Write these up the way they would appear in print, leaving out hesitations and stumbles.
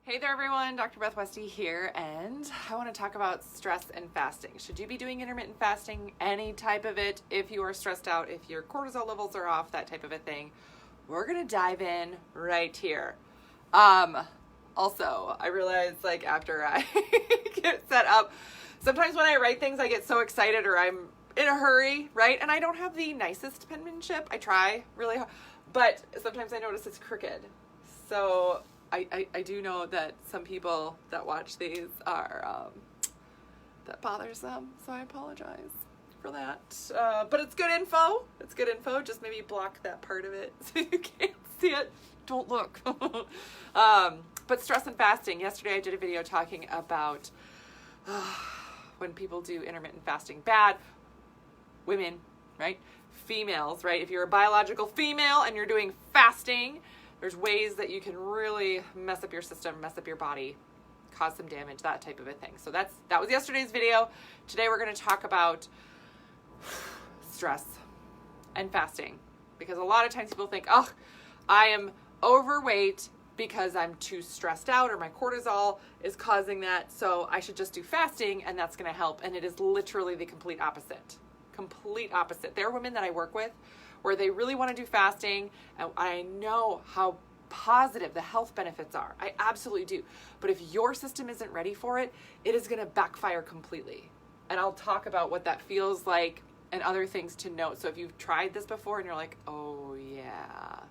Hey there everyone, Dr. Beth Westy here, and I want to talk about stress and fasting. Should you be doing intermittent fasting? Any type of it, if you are stressed out, if your cortisol levels are off, that type of a thing. We're going to dive in right here. Also, I realized after I get set up, sometimes when I write things, I get so excited or I'm in a hurry, right? And I don't have the nicest penmanship. I try really hard, but sometimes I notice it's crooked. So I do know that some people that watch these are, that bothers them, so I apologize for that. But it's good info. It's good info. Just maybe block that part of it so you can't see it. Don't look. But stress and fasting. Yesterday I did a video talking about when people do intermittent fasting. Bad. Women, right? Females, right? If you're a biological female and you're doing fasting, there's ways that you can really mess up your system, mess up your body, cause some damage, that type of a thing. So that was yesterday's video. Today we're going to talk about stress and fasting, because a lot of times people think, oh, I am overweight because I'm too stressed out or my cortisol is causing that, so I should just do fasting and that's going to help. And it is literally the complete opposite. Complete opposite. There are women that I work with where they really want to do fasting, and I know how positive the health benefits are. I absolutely do. But if your system isn't ready for it, it is going to backfire completely. And I'll talk about what that feels like and other things to note. So if you've tried this before and you're like, oh yeah,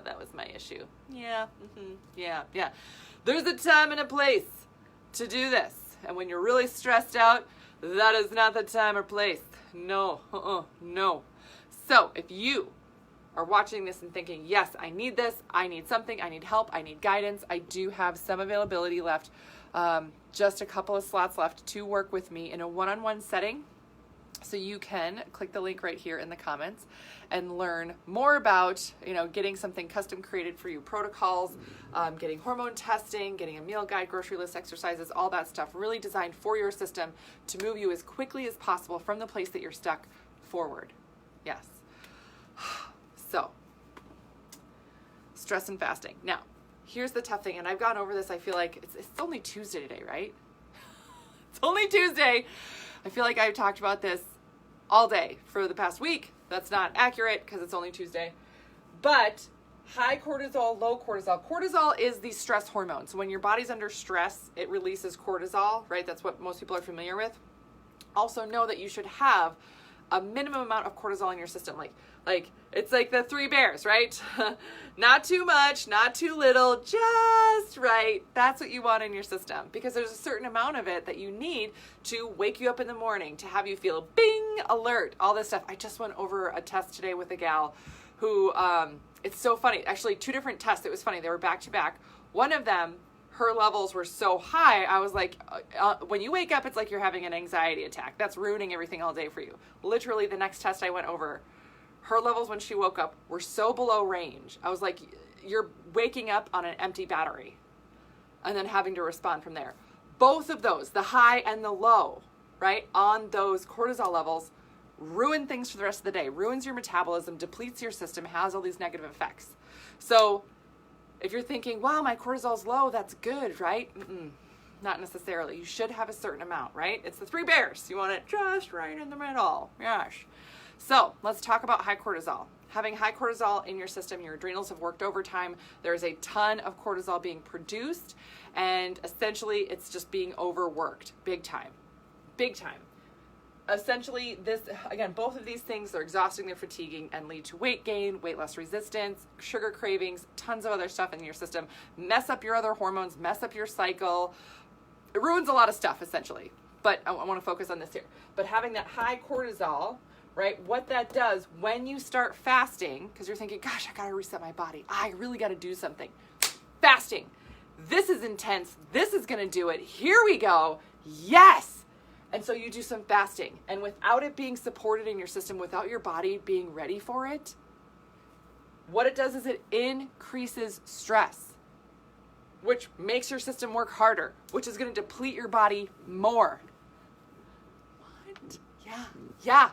that was my issue. Yeah, yeah. There's a time and a place to do this. And when you're really stressed out, that is not the time or place. No. So if you are watching this and thinking, yes, I need this, I need something, I need help, I need guidance, I do have some availability left, just a couple of slots left to work with me in a one-on-one setting. So you can click the link right here in the comments and learn more about, getting something custom created for you, protocols, getting hormone testing, getting a meal guide, grocery list exercises, all that stuff really designed for your system to move you as quickly as possible from the place that you're stuck forward. Yes. So, stress and fasting. Now, here's the tough thing, and I've gone over this. I feel like it's only Tuesday today, right? It's only Tuesday. I feel like I've talked about this all day for the past week. That's not accurate because it's only Tuesday. But high cortisol, low cortisol. Cortisol is the stress hormone. So when your body's under stress, it releases cortisol, right? That's what most people are familiar with. Also know that you should have a minimum amount of cortisol in your system. Like it's like the three bears, right? Not too much, not too little, just right. That's what you want in your system, because there's a certain amount of it that you need to wake you up in the morning, to have you feel bing, alert, all this stuff. I just went over a test today with a gal who, it's so funny. Actually, two different tests. It was funny. They were back to back. One of them, her levels were so high, I was like, when you wake up, it's like you're having an anxiety attack. That's ruining everything all day for you. Literally, the next test I went over, her levels when she woke up were so below range. I was like, you're waking up on an empty battery and then having to respond from there. Both of those, the high and the low, right, on those cortisol levels, ruin things for the rest of the day, ruins your metabolism, depletes your system, has all these negative effects. So if you're thinking, wow, my cortisol's low, that's good, right? Not necessarily. You should have a certain amount, right? It's the three bears. You want it just right in the middle. Gosh. So let's talk about high cortisol. Having high cortisol in your system, your adrenals have worked overtime. There's a ton of cortisol being produced, and essentially it's just being overworked. Big time. Essentially, both of these things are exhausting, they're fatiguing, and lead to weight gain, weight loss resistance, sugar cravings, tons of other stuff in your system, mess up your other hormones, mess up your cycle. It ruins a lot of stuff, essentially. But I want to focus on this here. But having that high cortisol, right, what that does when you start fasting, because you're thinking, gosh, I got to reset my body. I really got to do something. Fasting. This is intense. This is going to do it. Here we go. Yes. And so you do some fasting, and without it being supported in your system, without your body being ready for it, what it does is it increases stress, which makes your system work harder, which is going to deplete your body more. What? Yeah.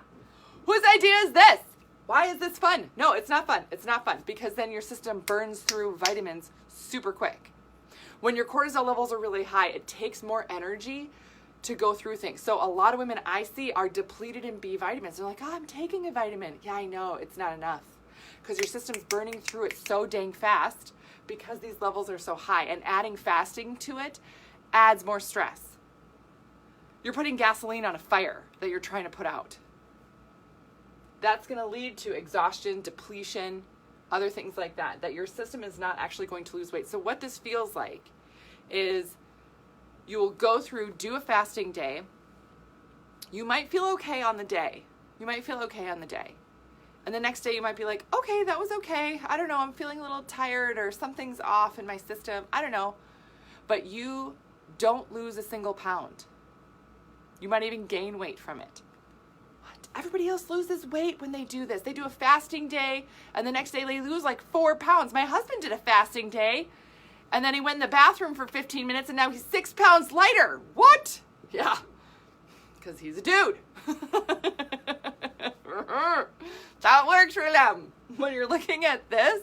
Whose idea is this? Why is this fun? No, it's not fun. It's not fun because then your system burns through vitamins super quick. When your cortisol levels are really high, it takes more energy to go through things. So a lot of women I see are depleted in B vitamins. They're like, oh, I'm taking a vitamin. Yeah, I know, it's not enough. Because your system's burning through it so dang fast because these levels are so high. And adding fasting to it adds more stress. You're putting gasoline on a fire that you're trying to put out. That's going to lead to exhaustion, depletion, other things like that, that your system is not actually going to lose weight. So what this feels like is you will go through, do a fasting day. You might feel okay on the day. And the next day you might be like, okay, that was okay. I don't know, I'm feeling a little tired or something's off in my system. I don't know. But you don't lose a single pound. You might even gain weight from it. What? Everybody else loses weight when they do this. They do a fasting day and the next day they lose like 4 pounds. My husband did a fasting day and then he went in the bathroom for 15 minutes and now he's 6 pounds lighter. What? Yeah, because he's a dude. That works for them. When you're looking at this,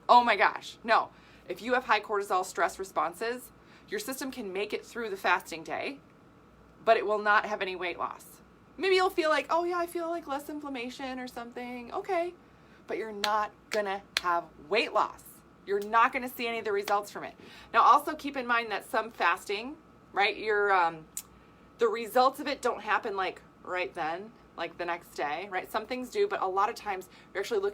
oh my gosh, no. If you have high cortisol stress responses, your system can make it through the fasting day, but it will not have any weight loss. Maybe you'll feel like, oh yeah, I feel like less inflammation or something. Okay, but you're not gonna have weight loss. You're not gonna see any of the results from it. Now also keep in mind that some fasting, right, the results of it don't happen like right then, like the next day, right? Some things do, but a lot of times you're actually looking